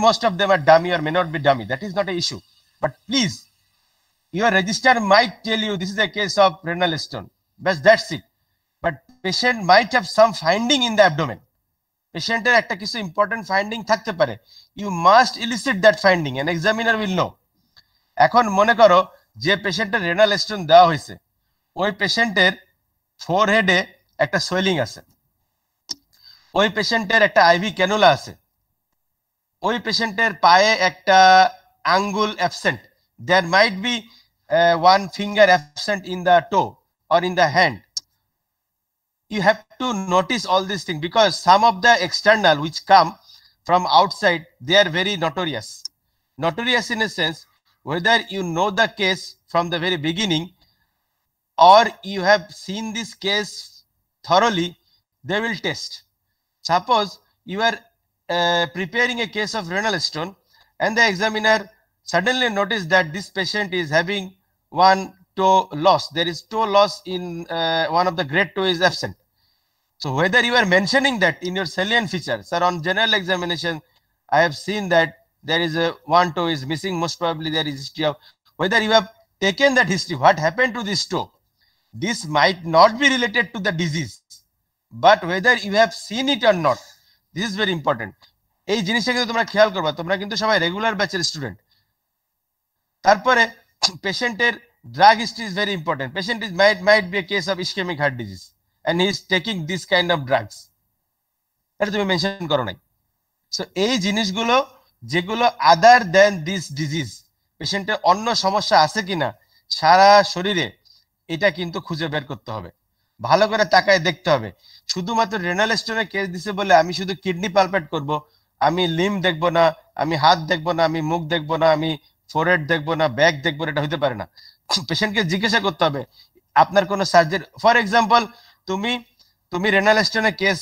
most of them are dummy or may not be dummy. That is not an issue. But please, your register might tell you this is a case of renal stone. But that's it. But patient might have some finding in the abdomen. Patienটের একটা কিছু important finding থাকতে পারে। You must elicit that finding, an examiner will know. এখন মনে করো যে পেশেন্টের renal stone দেওয়া হয়েছে, ওই পেশেন্টের ফোরহেডে একটা সোয়েলিং আছে, ওই পেশেন্টের একটা আইভি ক্যানুলা আছে, ওই পেশেন্টের পায়ে একটা আঙ্গুল absent, there might be one finger absent in the toe or in the hand. You have to notice all these things because some of the external which come from outside, they are very notorious. Notorious in a sense, whether you know the case from the very beginning or you have seen this case thoroughly, they will test. Suppose you are preparing a case of renal stone and the examiner suddenly notice that this patient is having one toe loss. There is toe loss in one of the great toe is absent. So whether you are mentioning that in your salient features, or on general examination, I have seen that there is a one toe is missing, most probably there is history of, whether you have taken that history, what happened to this toe. This might not be related to the disease, but whether you have seen it or not, this is very important. এই জিনিসটা কিন্তু তোমরা খেয়াল করবা, তোমরা কিন্তু সবাই regular ব্যাচের স্টুডেন্ট। তারপরে পেশেন্টের drug history is very important. Patient is might be a case of ischemic heart disease and he is taking this kind of drugs. এটা তুমি মেনশন করো নাই। সো এই জিনিসগুলো যেগুলো আদার দেন দিস ডিজিজ, পেশেন্টের অন্য সমস্যা আছে কিনা সারা শরীরে, এটা কিন্তু খুঁজে বের করতে হবে, ভালো করে তাকায় দেখতে হবে। শুধুমাত্র রেনাল স্টোনের কেস দিছে বলে আমি শুধু কিডনি পালপেট করব, আমি লিম দেখবো না, আমি হাত দেখবো না, আমি মুখ দেখবো না, আমি ফোরহেড দেখবো না, ব্যাক দেখবো না, এটা হতে পারে না। পেশেন্টকে জিজ্ঞাসা করতে হবে আপনার কোনো সার্জারি, ফর এক্সাম্পল তুমি রেনাল স্টোনের কেস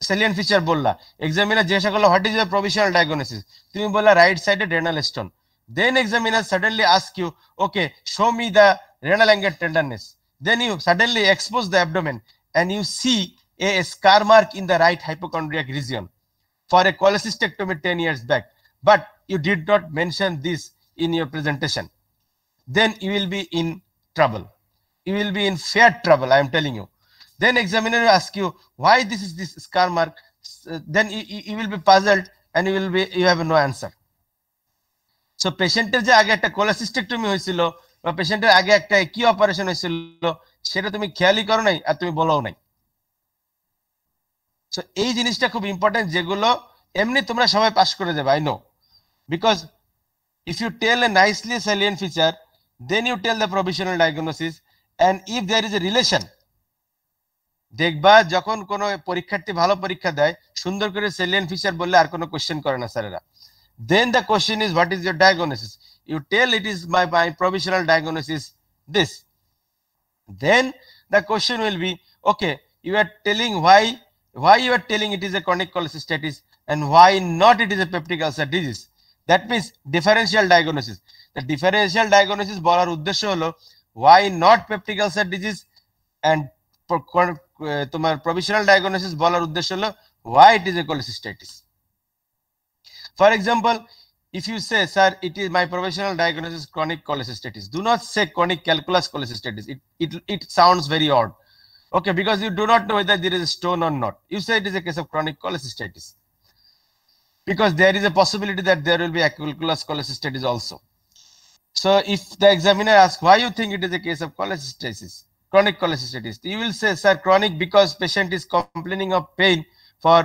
সেলিয়েন্ট ফিচার বললা, এক্সামিনার জিজ্ঞাসা করলো what is your provisional diagnosis, তুমি বললা রাইট সাইডে renal stone, then examiner suddenly ask you okay show me the renal angle tenderness, then you suddenly expose the abdomen and you see a scar mark in the right hypochondriac region for a cholecystectomy 10 years back, but you did not mention this in your presentation, then you will be in trouble, you will be in fair trouble, I am telling you. Then examiner will ask you why this is this scar mark, then you will be puzzled and you have no answer. So পেশেন্টের যে আগে একটা cholecystectomy হয়েছিল বা পেশেন্টের আগে একটা কি অপারেশন হয়েছিল সেটা তুমি খেয়ালই করো নাই আর তুমি বলোও নাই। সো এই জিনিসটা খুব ইম্পর্টেন্ট, যেগুলো এমনি তোমরা সবাই পাস করে যাবে, I know, because if you tell a nicely salient feature, then you tell the provisional diagnosis, and if there is a relation, দেখবা যখন কোনো পরীক্ষার্থী ভালো পরীক্ষা দেয় সুন্দর করে salient feature বললে আর কোনো কোশ্চেন করে না স্যারেরা। Then the question is what is your diagnosis, you tell it is my provisional diagnosis this, then the question will be okay, you are telling why you are telling it is a chronic cholecystitis and why not it is a peptic ulcer disease. That means differential diagnosis. The differential diagnosis বলার উদ্দেশ্য হলো why not peptic ulcer disease, and তোমার provisional diagnosis বলার উদ্দেশ্য হলো why it is a cholecystitis. For example, if you say, sir, it is my professional diagnosis chronic cholecystitis, do not say chronic calculus cholecystitis. It sounds very odd. Okay, because you do not know whether there is a stone or not. You say it is a case of chronic cholecystitis, because there is a possibility that there will be calculus cholecystitis also. So if the examiner asks why you think it is a case of cholecystitis, chronic cholecystitis, you will say, sir, chronic because patient is complaining of pain for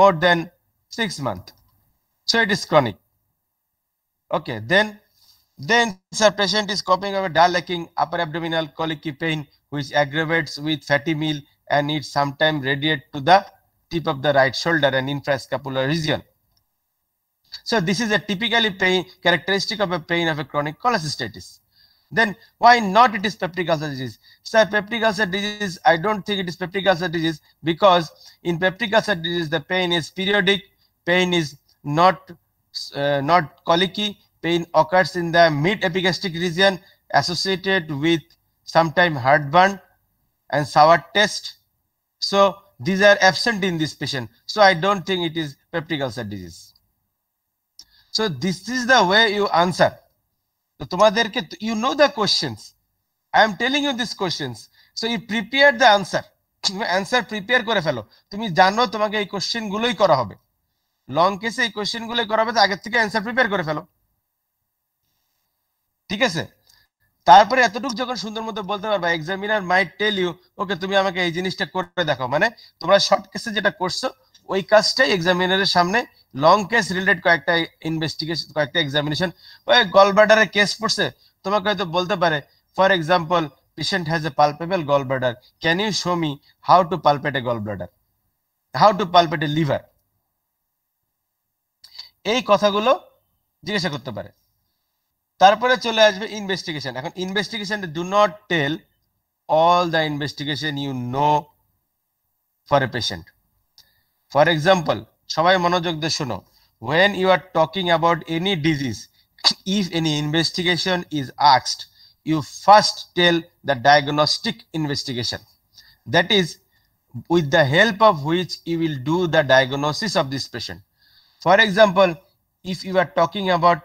more than 6 months. So it is chronic. Okay, then sir, patient is coping of a dull aching upper abdominal colicky pain which aggravates with fatty meal and needs sometime radiate to the tip of the right shoulder and infrascapular region. So this is a typically pain characteristic of a pain of a chronic cholecystitis. Then why not it is peptic ulcer disease? Sir, peptic ulcer disease, I don't think it is peptic ulcer disease because in peptic ulcer disease the pain is periodic, pain is not colicky, pain occurs in the mid epigastric region associated with sometime heartburn and sour taste. So these are absent in this patient. So I don't think it is peptic ulcer disease. So this is the way you answer. তো তোমাদেরকে, you know the questions, I am telling you these questions, so you prepare the answer. তুমি answer prepare করে ফেলো, তুমি জানো তোমাকে এই question গুলোই করা হবে, লং কেসে এই কোশ্চেন গুলোই করা হবে, তো আগের থেকে অ্যান্সার প্রিপেয়ার করে ফেলো, ঠিক আছে? তারপরে এতটুকু যখন সুন্দর মতো বলতে পারবা, examiner mite tell you okay তুমি আমাকে এই জিনিসটা করে দেখো, মানে তোমরা শর্ট কেসে যেটা করছো ওই কাজটাই এক্সামিনারের সামনে লং কেস রিলেটেড কয়েকটা ইনভেস্টিগেশন, কয়েকটা এক্সামিনেশন, ওই গলব্লাডারের কেস পড়ছে, তোমাকে হয়তো বলতে পারে for example patient has a palpable gallbladder, can you show me how to palpate a gallbladder, how to palpate a liver, এই কথাগুলো জিজ্ঞাসা করতে পারে। তারপরে চলে আসবে ইনভেস্টিগেশন। এখন investigation, do not tell all the investigation you know for a patient. For example, সবাই মনোযোগ দিয়ে শোনো, when you are talking about any disease, if any investigation is asked, you first tell the diagnostic investigation, that is with the help of which you will do the diagnosis of this patient. For example, if you are talking about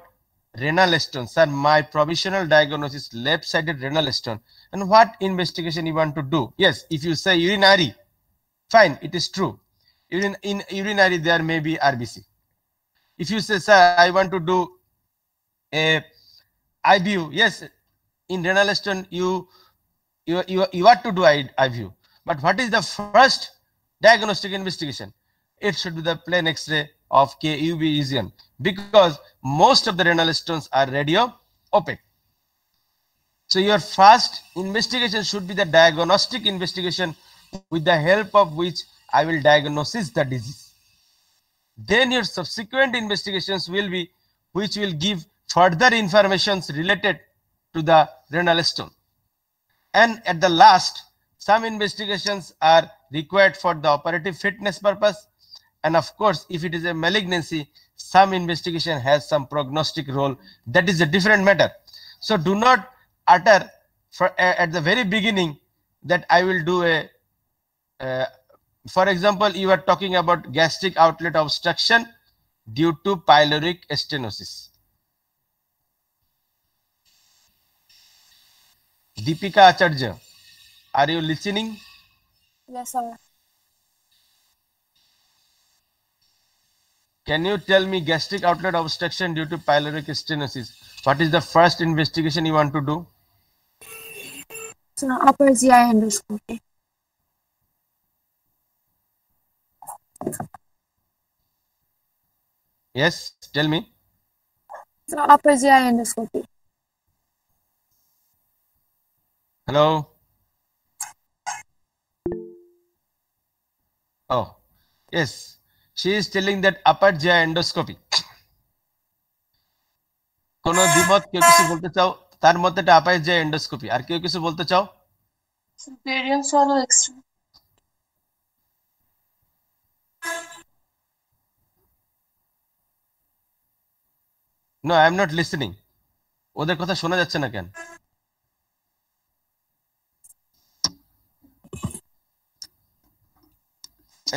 renal stone, sir, my provisional diagnosis left-sided renal stone, and what investigation you want to do? Yes, if you say urinary, fine, it is true. In urinary there may be RBC. If you say, sir, I want to do a IVU, yes, in renal stone you have to do IVU, but what is the first diagnostic investigation? It should be the plain X-ray of KUB region, because most of the renal stones are radio opaque. So your first investigation should be the diagnostic investigation, with the help of which I will diagnose the disease. Then your subsequent investigations will be, which will give further informations related to the renal stone. And at the last, some investigations are required for the operative fitness purpose. And of course, if it is a malignancy, some investigation has some prognostic role. That is a different matter. So do not utter at the very beginning that I will do a, for example, you are talking about gastric outlet obstruction due to pyloric stenosis. Deepika Acharya, are you listening? Yes, sir. Can you tell me gastric outlet obstruction due to pyloric stenosis? What is the first investigation you want to do? So upper GI endoscopy. Yes, tell me. So upper GI endoscopy. Hello. Oh, yes. She is telling that upper GI endoscopy. কোনো দ্বিমত, কেউ কিছু বলতে চাও? তার মধ্যে এটা আপার GI endoscopy, আর কেউ কিছু বলতে চাও? Barium swallow X-ray. No, I am not listening. ওদের কথা শোনা যাচ্ছে না কেন?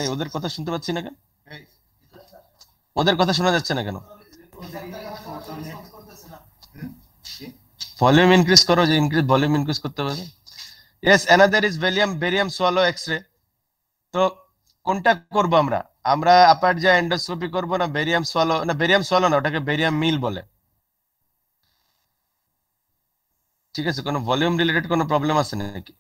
এই ওদের কথা শুনতে পাচ্ছি না কেন? ওদের কথা শোনা যাচ্ছে না কেন? ভলিউম ইনক্রিজ করো, যে ইনক্রিজ ভলিউম ইনক্রিজ করতে পারবে। Yes, another is barium swallow X-ray. তো কোনটা করব আমরা? আমরা আপার যা এন্ডোস্কোপি করব না বেরিয়াম সোয়ালো? না, বেরিয়াম সোয়ালো না, ওটাকে বেরিয়াম মিল বলে। ঠিক আছে, কোনো ভলিউম রিলেটেড কোনো প্রবলেম আছে নাকি?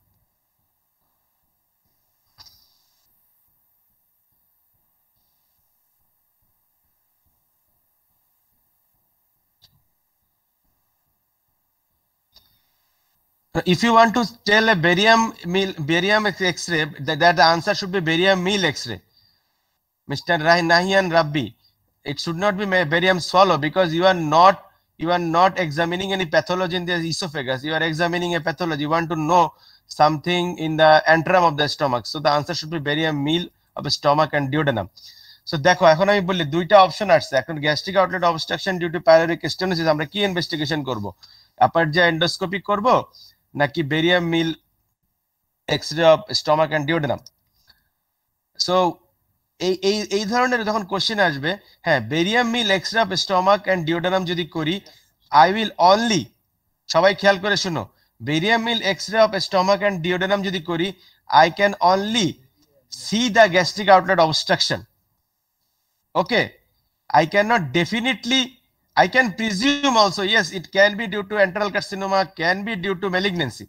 If you want to tell a barium X-ray, that the answer should be barium meal X-ray. Mr. Nahian Rabbi, it should not be barium swallow, because you are not examining any pathology in the esophagus. You are examining a pathology. You want to know something in the antrum of the stomach. So the answer should be barium meal of the stomach and duodenum. So দেখো, এখন আমি বলি দুইটা option আসছে। এখন gastric outlet obstruction due to pyloric stenosis আমরা কি investigation করব? আপার যা এন্ডোস্কোপি করব নাকি barium meal x-ray of stomach and duodenum? So এই ধরনের যখন কোশ্চেন আসবে, হ্যাঁ barium meal x-ray of stomach and duodenum যদি করি, আই উইল অনলি, সবাই খেয়াল করে শুনো, barium meal x-ray of stomach and duodenum যদি করি, I can only see the gastric outlet obstruction. Okay, I cannot definitely, I can presume also, yes, it can be due to enteral carcinoma, can be due to malignancy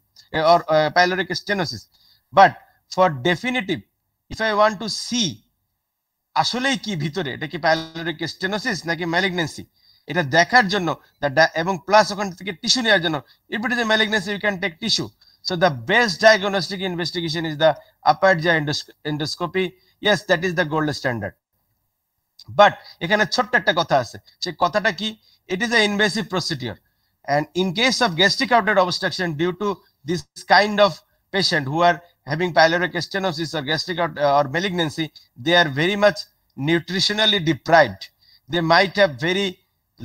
or pyloric stenosis. But for definitive, if I want to see আসলেই কি ভিতরে এটা কি pyloric stenosis নাকি malignancy, এটা দেখার জন্য এবং প্লাস ওখান থেকে টিস্যু নেওয়ার জন্য, if it is a malignancy you can take tissue. So the best diagnostic investigation is the upper GI endoscopy. Yes, that is the gold standard. But এখানে ছোট্ট একটা কথা আছে, সেই কথাটা কি, it is an invasive procedure, and in case of gastric outlet obstruction due to this kind of patient who are having pyloric stenosis or gastric or malignancy, they are very much nutritionally deprived. They might have very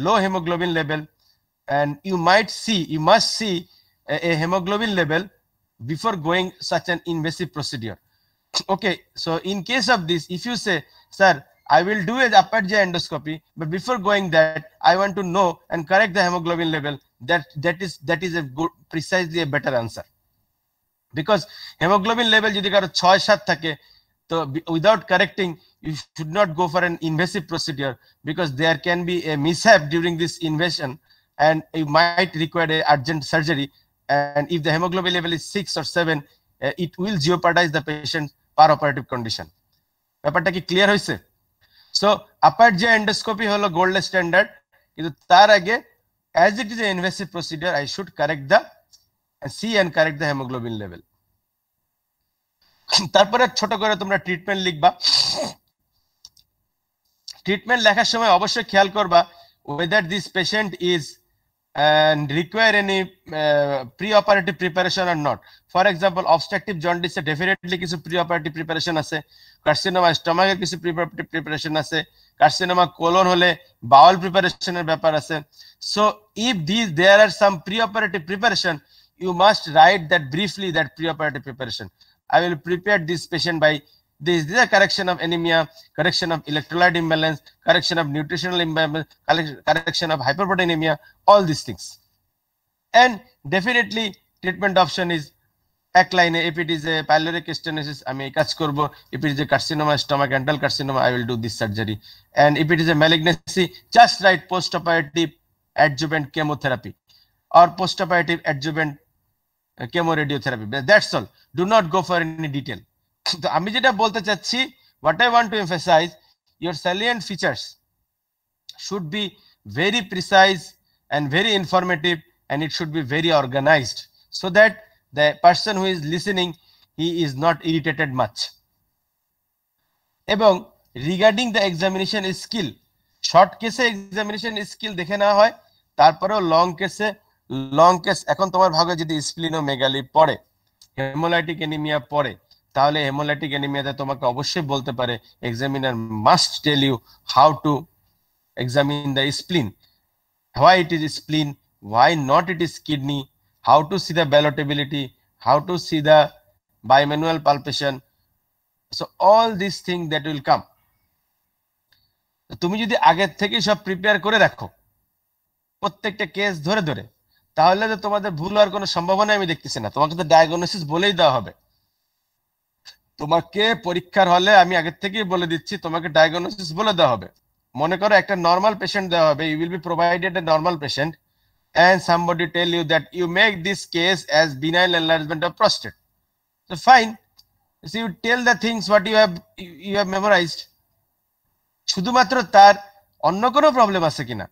low hemoglobin level, and you must see a hemoglobin level before going such an invasive procedure. Okay, so in case of this, if you say, sir, I will do an upper GI endoscopy, but before going that, I want to know and correct the hemoglobin level, that is a good, precisely a better answer. Because hemoglobin level যদি কারো 6-7 থাকে, তো without correcting you should not go for an invasive procedure, because there can be a mishap during this invasion and you might require a urgent surgery, and if the hemoglobin level is 6 or 7, it will jeopardize the patient's perioperative condition. ব্যাপারটা কি clear হয়েছে? So upper GI endoscopy হলো gold standard, কিন্তু তার আগে as it is an invasive procedure I should correct the see and correct the hemoglobin level. তারপরে ছোট করে তোমরা ট্রিটমেন্ট লিখবা। ট্রিটমেন্ট লেখার সময় অবশ্যই খেয়াল করবা whether this patient is and require any pre-operative preparation or not. For example, obstructive jaundice definitely কিছু pre-operative preparation আছে, কার্সিনোমা স্টমাকের কিছু pre-operative preparation আছে, কার্সিনোমা কোলন হলে বাউল প্রিপারেশনের ব্যাপার আছে। So if there are some pre-operative preparation, you must write that briefly, that pre-operative preparation. I will prepare this patient by this is a correction of anemia, correction of electrolyte imbalance, correction of nutritional imbalance, correction of hyperproteinemia, all these things. And definitely treatment option is এক লাইনে, if it is a pyloric stenosis আমি এই কাজ করব, if it is a carcinoma stomach enteral carcinoma I will do this surgery, and if it is a malignancy just write post operative adjuvant chemotherapy or post operative adjuvant chemoradiotherapy. That's all. Do not go for any detail. তো আমি যেটা বলতে চাচ্ছি, what I want to emphasize, your salient features should be very precise and very informative, and it should be very organized so that the person who is listening, he is not irritated much. এবং regarding the examination skill, short case examination skill দেখে না হয়, তারপরেও long case এখন তোমার ভাগে যদি splenomegaly পড়ে, হেমোলাইটিক অ্যানিমিয়া পড়ে, তাহলে হেমোলাইটিক অ্যানিমিয়াতে তোমাকে অবশ্যই বলতে পারে, examiner must tell you how to examine the spleen, why it is spleen, why not it is kidney, how to see the ballotability, how to see the bimanual palpation. So all these things that will come. তুমি যদি আগের থেকে সব prepare করে রাখো প্রত্যেকটা case ধরে ধরে, তাহলে তো তোমাদের ভুল হওয়ার কোনো সম্ভাবনা আমি দেখতেছি না। তোমাকে তো ডায়াগনোসিস বলেই দেওয়া হবে, তোমাকে পরীক্ষার হলে আমি আগের থেকেই বলে দিচ্ছি, তোমাকে ডায়াগনোসিস বলে দেওয়া হবে। মনে করো একটা নর্মাল পেশেন্ট দেওয়া হবে, you will be provided a normal patient and somebody tell you that you make this case as benign enlargement of prostate. So fine, so you tell the things what you have memorized. শুধুমাত্র তার অন্য কোনো problem আছে কিনা,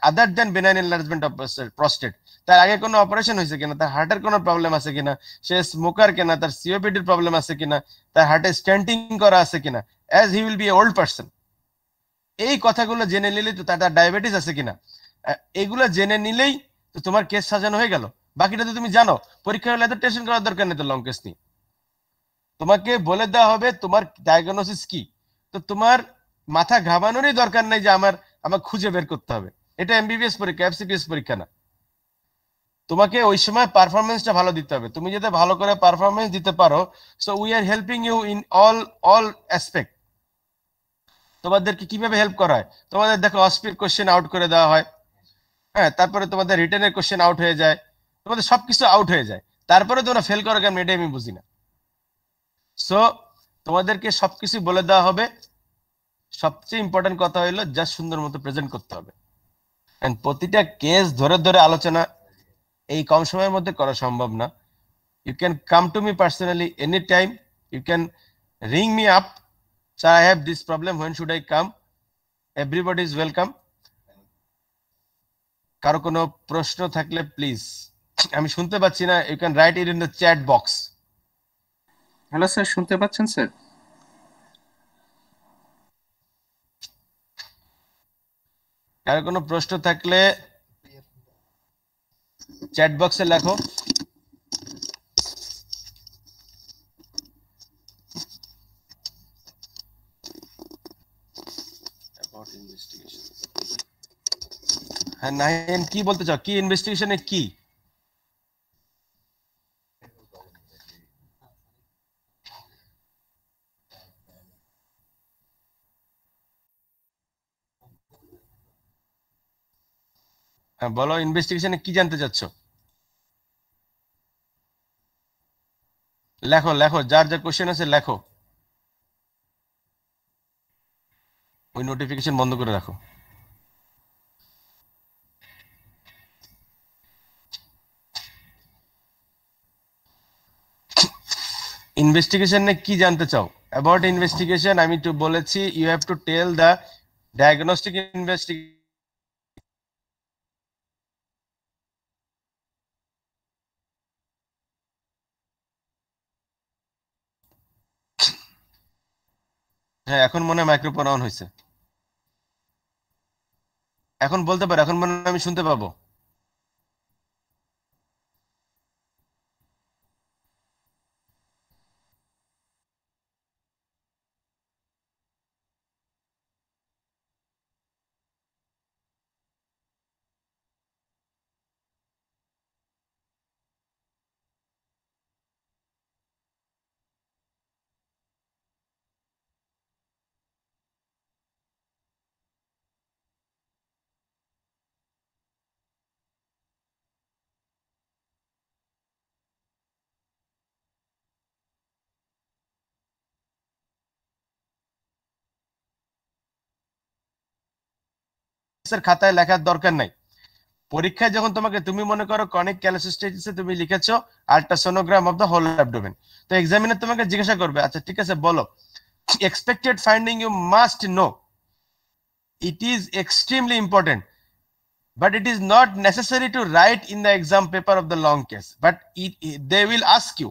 আদার দেন benign enlargement of prostate, তার আগে কোনো operation হয়েছে কিনা, তার হার্টের কোনো প্রবলেম আছে কিনা, সে স্মোকার কিনা, তার সিওপিডির প্রবলেম আছে কিনা, তার হার্টে স্ট্যান্টিং করা আছে কিনা, as he will B A old person. এই কথাগুলো জেনে নিলেই তো, তার ডায়াবেটিস আছে কিনা, এগুলো জেনে নিলেই তো তোমার কেস সাজানো হয়ে গেল। বাকিটা তো তুমি জানো, পরীক্ষা হলে এত টেনশন করার দরকার নেই তো লং কেস নিয়ে। তোমাকে বলে দেওয়া হবে তোমার ডায়াগনোসিস কি, তো তোমার মাথা ঘামানোরই দরকার নাই যে আমার খুঁজে বের করতে হবে। এটা এমবিবিএস পরীক্ষা, এফসিপিএস পরীক্ষা না। তোমাকে ওই সময় পারফরমেন্সটা ভালো দিতে হবে। তুমি যাতে ভালো করে পারফরমেন্স দিতে পারো, so we are helping you in all aspect. তোমাদেরকে কিভাবে হেল্প করা হয়। তোমাদের দেখো অস্পির কোশ্চেন আউট করে দেওয়া হয়, হ্যাঁ, তারপরে তোমাদের রিটেনের কোশ্চেন আউট হয়ে যায়, তোমাদের সবকিছু আউট হয়ে যায়, তারপরে তোমরা ফেল করো কেন, এটাই আমি বুঝি না। সো তোমাদেরকে সবকিছু বলে দেওয়া হবে, সবচেয়ে ইম্পর্টেন্ট কথা হইলো জাস্ট সুন্দর মতো প্রেজেন্ট করতে হবে। এন্ড প্রতিটা কেস ধরে ধরে আলোচনা এই কম সময়ের মধ্যে করা সম্ভব না। You can come to me personally anytime. You can ring me up. Sir, I have this problem. When should I come? Everybody is welcome. কারো কোনো প্রশ্ন থাকলে প্লিজ, আমি শুনতে পাচ্ছি না, you can write it in the chat box. Hello sir, শুনতে পাচ্ছেন স্যার? কারো কোনো প্রশ্ন থাকলে চ্যাট বক্সে লেখো। হ্যাঁ নাহিন, কি বলতে চাও, কি ইনভেস্টিগেশনে কি? হ্যাঁ বলো, ইনভেস্টিগেশনে কি জানতে চাচ্ছ? লেখো লেখো, যার যা কোশ্চেন আছে লেখো। ওই নোটিফিকেশন বন্ধ করে রাখো। ইনভেস্টিগেশনে কি জানতে চাও? অ্যাবাউট ইনভেস্টিগেশন আমি তো বলেছি, you have to tell the diagnostic investigation. হ্যাঁ এখন মনে হয় মাইক্রোফোন অন হয়েছে, এখন বলতে পারো, এখন মনে হয় আমি শুনতে পাবো। খাতায় লেখার দরকার নাই। পরীক্ষায় যখন তোমাকে, তুমি মনে করো ক্রনিক ক্যালোসিস্টাইটিসে তুমি লিখেছো ultrasonogram of the whole abdomen, তো এক্সামিনার তোমাকে জিজ্ঞাসা করবে, আচ্ছা ঠিক আছে বলো, expected finding you must know. It is extremely important, but it is not necessary to write in the exam paper of the long case, but they will ask you,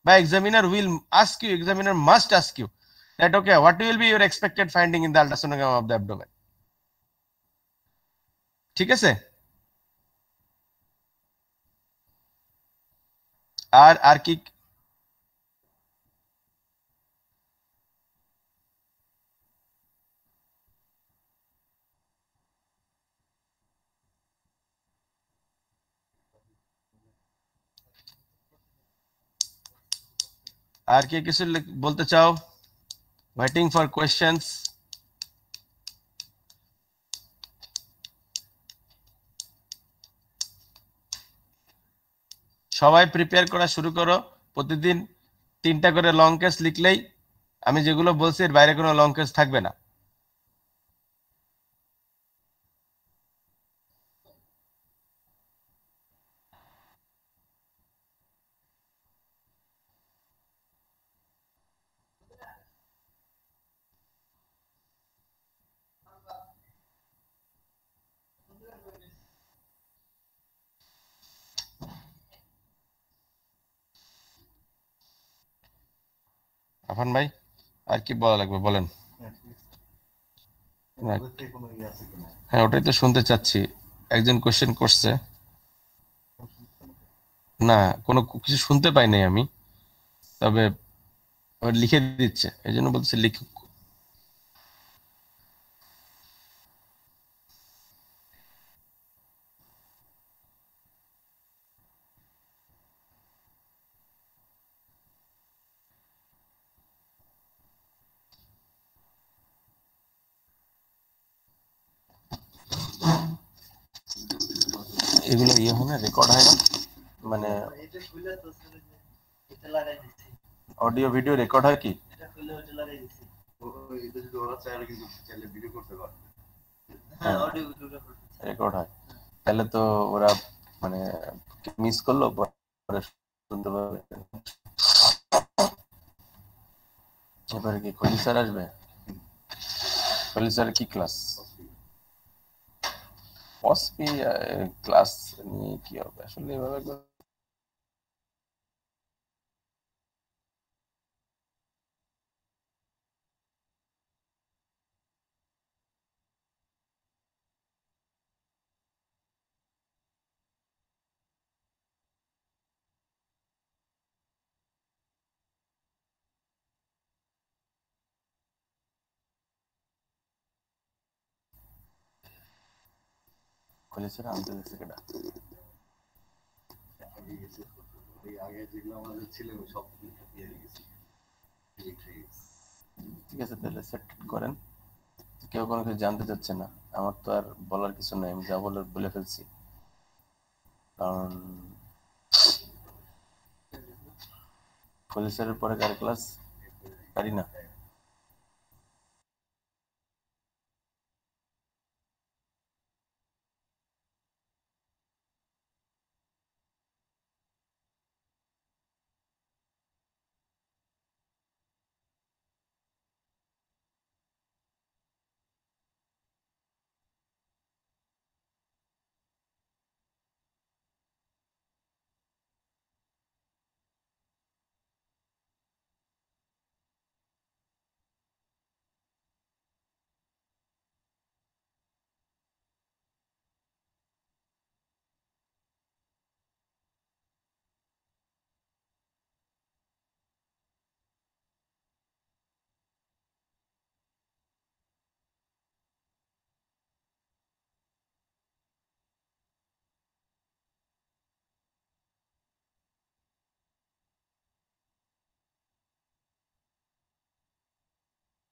by examiner will ask you, examiner must ask you that okay, what will be your expected finding in the ultrasonogram of the abdomen. ঠিক আছে? আর আর কি আর কি কিছু বলতে চাও? Waiting for questions. সবাই prepare করা শুরু করো, প্রতিদিন 3টা করে লং কেস লিখলেই, আমি যেগুলো বলছি এর বাইরে কোনো লং কেস থাকবে না। আফান ভাই আর কি বলা লাগবে বলেন। হ্যাঁ ওটাই তো শুনতে চাচ্ছি, একজন কোশ্চেন করছে না, কোনো কিছু শুনতে পাই নাই আমি, তবে লিখে দিচ্ছে, এই জন্য বলছি লিখুক। এগুলো ইয়ে হয় না, রেকর্ড হয় না, মানে অডিও ভিডিও রেকর্ড হয় কি? হ্যাঁ, রেকর্ড হয়। তাহলে তো ওরা মানে মিস করলো, পরে শুনতে পাবে। এবারে কি খলি স্যার আসবে? খলি স্যার কি ক্লাস? অসপি ক্লাস নিয়ে কি হবে আসলে এভাবে খলি স্যার আনতে দিচ্ছে কেটা? ঠিক আছে, তাহলে সেট করেন। কেউ কোনো কিছু জানতে চাচ্ছে না, আমার তো আর বলার কিছু নেই, আমি যা বলার বলে ফেলছি। কারণ খলি স্যারের পরে কার ক্লাস? পারি না।